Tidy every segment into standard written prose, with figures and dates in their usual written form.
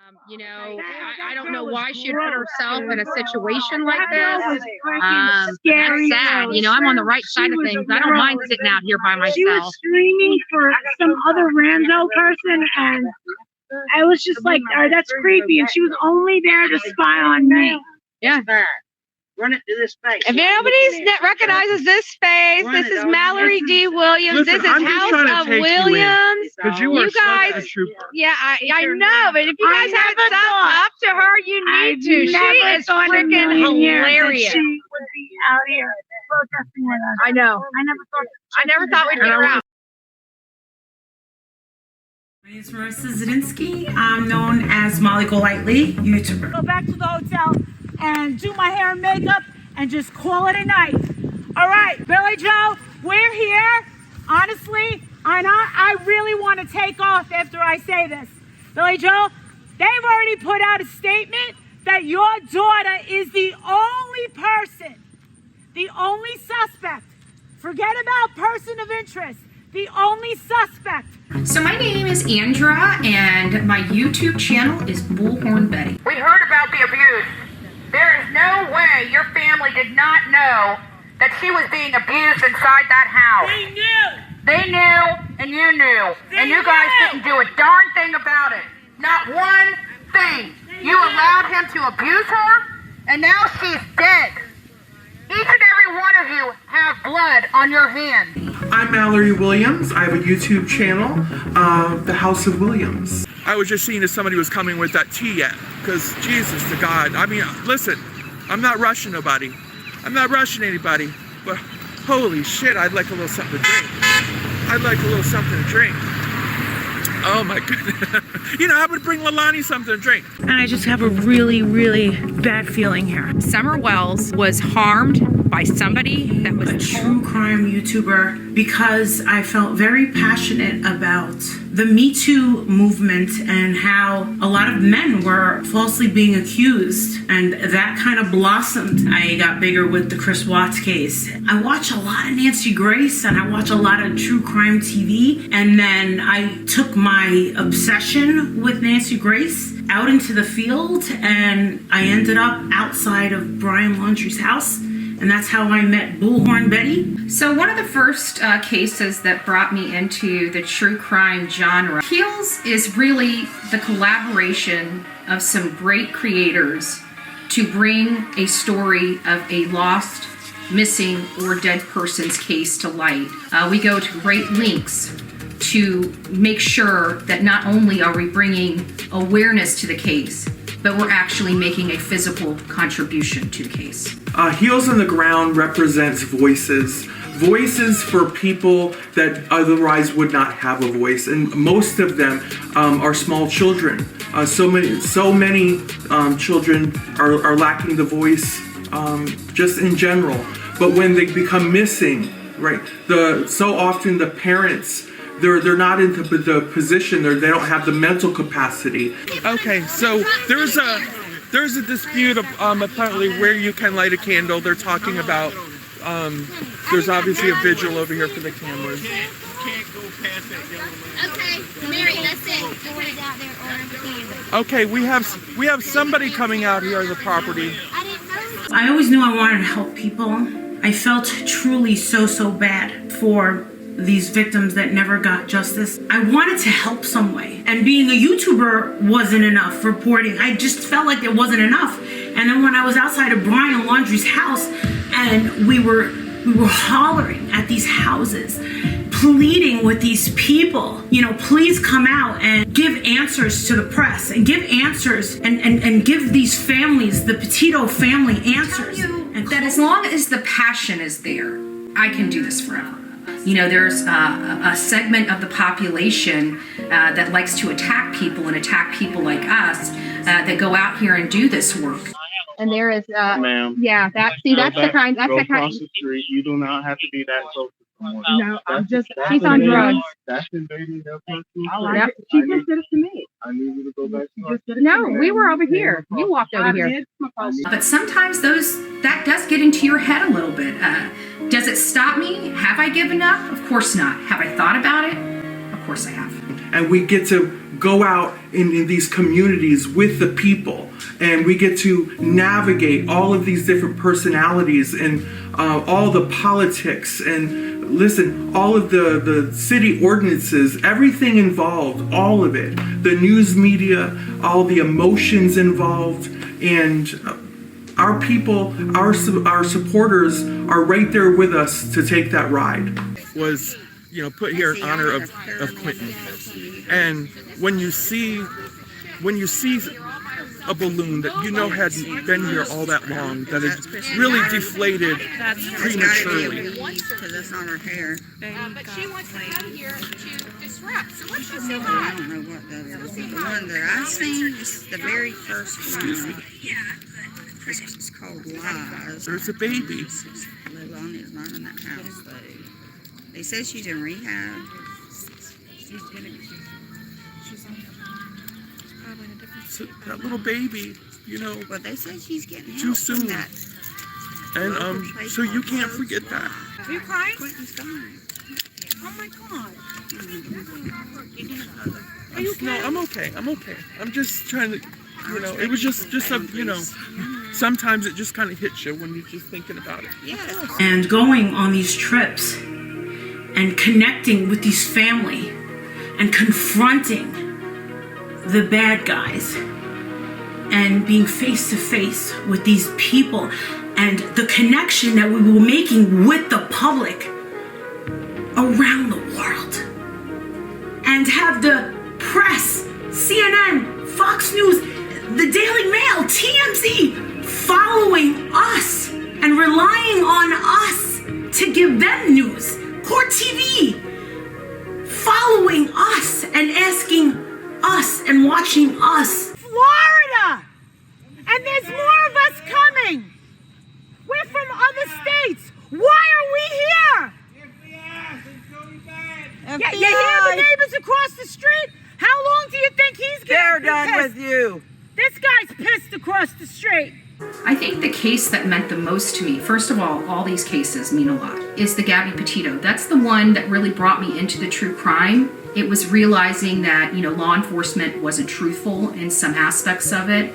I don't know why she put herself in a situation like this. Scary. That's sad. I'm on the right side of things. I don't mind sitting out here by myself. She was screaming for some other rando person, and I was just like, oh, that's creepy. And she was only there to spy on me. Yeah. Run it to this face. If nobody recognizes this face, this is Mallory D. Williams. Listen, this is I'm just House trying to of take Williams. Because you are such a trooper. Yeah, I know, but if you guys haven't sucked up to her, you need to. She is freaking hilarious. She would be out here protesting with us. I know. I never thought we'd get her out. My name is Marissa Zadinsky. I'm known as Molly Golightly, YouTuber. Go back to the hotel and do my hair and makeup and just call it a night. All right, Billy Joe, we're here. Honestly, I really want to take off after I say this. Billy Joe, they've already put out a statement that your daughter is the only person, the only suspect. Forget about person of interest. The only suspect. So my name is Andra, and my YouTube channel is Bullhorn Betty. We heard about the abuse. There is no way your family did not know that she was being abused inside that house. They knew. They knew, and you knew. And you guys didn't do a darn thing about it. Not one thing. You allowed him to abuse her, and now she's dead. Each and every one of you have blood on your hands. I'm Mallory Williams. I have a YouTube channel, The House of Williams. I was just seeing if somebody was coming with that tea yet, because Jesus to God. I mean, listen, I'm not rushing nobody. I'm not rushing anybody, but holy shit, I'd like a little something to drink. I'd like a little something to drink. Oh my goodness. I would bring Leilani something to drink. And I just have a really, really bad feeling here. Summer Wells was harmed by somebody that was A true crime YouTuber because I felt very passionate about the Me Too movement and how a lot of men were falsely being accused, and that kind of blossomed. I got bigger with the Chris Watts case. I watch a lot of Nancy Grace and I watch a lot of true crime TV, and then I took my obsession with Nancy Grace out into the field, and I ended up outside of Brian Laundrie's house. And that's how I met Bullhorn Betty. So one of the first cases that brought me into the true crime genre. Heels is really the collaboration of some great creators to bring a story of a lost, missing, or dead person's case to light. We go to great lengths to make sure that not only are we bringing awareness to the case, but we're actually making a physical contribution to the case. Heels on the Ground represents voices. Voices for people that otherwise would not have a voice, and most of them are small children. So many children are lacking the voice just in general. But when they become missing, right? So often the parents, they're not in the position, they don't have the mental capacity. Okay, so there's a dispute apparently where you can light a candle. They're talking about there's obviously a vigil over here for the cameras. Okay, Mary, that's it. Okay, we have somebody coming out here on the property. I always knew I wanted to help people. I felt truly so bad for these victims that never got justice. I wanted to help some way. And being a YouTuber wasn't enough, reporting. I just felt like it wasn't enough. And then when I was outside of Brian Laundrie's house and we were hollering at these houses, pleading with these people, please come out and give answers to the press and give answers and give these families, the Petito family, answers. And that as long as the passion is there, I can do this forever. There's a segment of the population that likes to attack people and attack people like us that go out here and do this work. And there is, ma'am. Yeah, that's the kind. That's the kind. Across the street. You do not have to be that close. No, she's on drugs. That's invading their personal Yep. She just did it to me. I need you to go back to No, we were over here. You walked over here. But sometimes that does get into your head a little bit. Does it stop me? Have I given up? Of course not. Have I thought about it? Of course I have. And we get to go out in these communities with the people, and we get to navigate all of these different personalities and all the politics, and listen, all of the city ordinances, everything involved, all of it, the news media, all the emotions involved, and our people, our supporters are right there with us to take that ride. Was, put here in honor of Quentin. And when you see a balloon that hadn't been here all that long, that it really deflated prematurely. Because that's on her hair. But she wants to come here to disrupt. So let's just see I that. don't know what that is. The one that I've seen is the very first one. It's called Lies. There's a baby. Lilani's not in that house, though. They said she's in rehab. So that little baby, But they said she's getting too help soon. from that. And so you can't forget that. Are you crying? Quentin's gone. Oh my God. Are you okay? No, I'm okay. I'm just trying to, it was just sometimes it just kind of hits you when you're just thinking about it. Yes. And going on these trips and connecting with these family and confronting the bad guys and being face to face with these people and the connection that we were making with the public around the world, and have the press, CNN, Fox News, the Daily Mail, TMZ following us and relying on us to give them news. Court TV following us and asking us and watching us. Florida! And there's more of us coming. We're from other states. Why are we here? Yeah, you hear the neighbors across the street? How long do you think he's They're getting done pissed? with you. This guy's pissed across the street. I think the case that meant the most to me, first of all these cases mean a lot, is the Gabby Petito. That's the one that really brought me into the true crime. It was realizing that, law enforcement wasn't truthful in some aspects of it.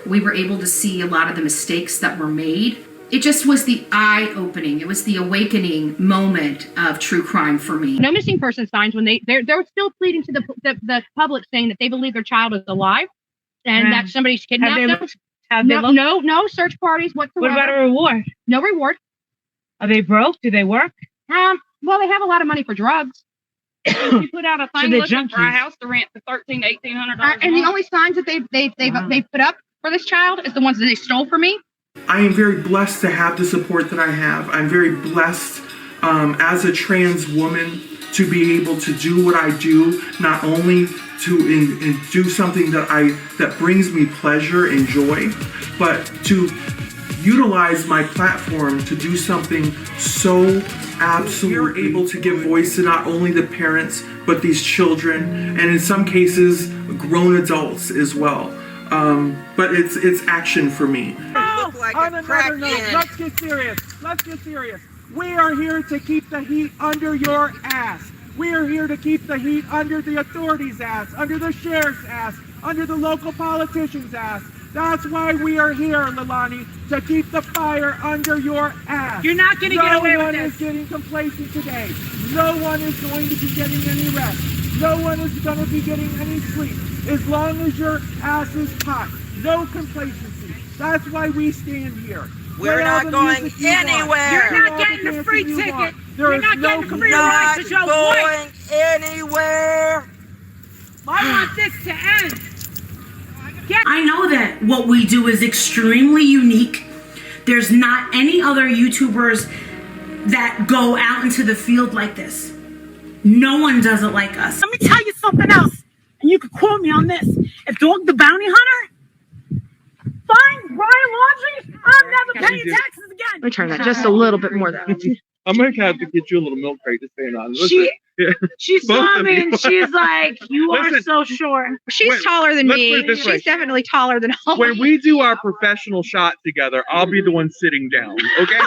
We were able to see a lot of the mistakes that were made. It just was the eye-opening. It was the awakening moment of true crime for me. No missing person signs when they're still pleading to the public, saying that they believe their child is alive and that somebody's kidnapped them. Have they looked? No search parties whatsoever. What about a reward? No reward. Are they broke? Do they work? Well, they have a lot of money for drugs. You put out a thing looking junkies. for a house to rent for $1,300 to $1,800. And the only signs that they put up for this child is the ones that they stole from me. I am very blessed to have the support that I have. I'm very blessed as a trans woman to be able to do what I do, not only to do something that brings me pleasure and joy, but to utilize my platform to do something so absolutely. We're able to give voice to not only the parents, but these children, and in some cases, grown adults as well. But it's action for me. On another note, Let's get serious. We are here to keep the heat under your ass. We are here to keep the heat under the authorities' ass, under the sheriff's ass, under the local politicians' ass. That's why we are here, Lilani, to keep the fire under your ass. You're not going to get away with No one this. is getting complacent today. No one is going to be getting any rest. No one is going to be getting any sleep. As long as your ass is hot. No complacency. That's why we stand here. We're not going anywhere. You're not getting the free ticket. There You're is not no getting the free ride Not to Joe White. going anywhere. I want this to end. I know that what we do is extremely unique. There's not any other YouTubers that go out into the field like this. No one does it like us. Let me tell you something else, and you can quote me on this. If Dog the Bounty Hunter finds Brian Laundrie, I'm never paying taxes again. Let me turn that just a little bit more though. I'm gonna have to get you a little milk crate to stand on. She Both saw of me you. and she's like, you are Listen, so short. She's Wait, taller than let's me. put it this way. She's definitely taller than all. When we do our professional shot together, I'll be the one sitting down. Okay.